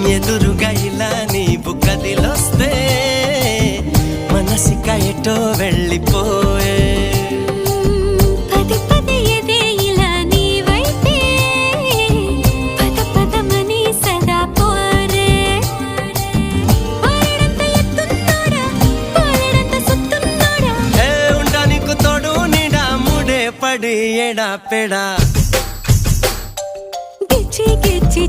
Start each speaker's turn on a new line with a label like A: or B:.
A: ఎదురుగా ఇలా నీవు కదిలొస్తే మనసిక ఎటో వెళ్ళిపోయే
B: పది పది ఎదే ఇలా నీ వైపే పద పదమని సదా పోరే పారడంత ఎత్తున్నోడా పారడంత సుత్తున్నోడా
A: ఏ ఉండా నీకు తోడు నీడా ముడే పడి ఎడా పెడా
B: గిచ్చి గిచ్చి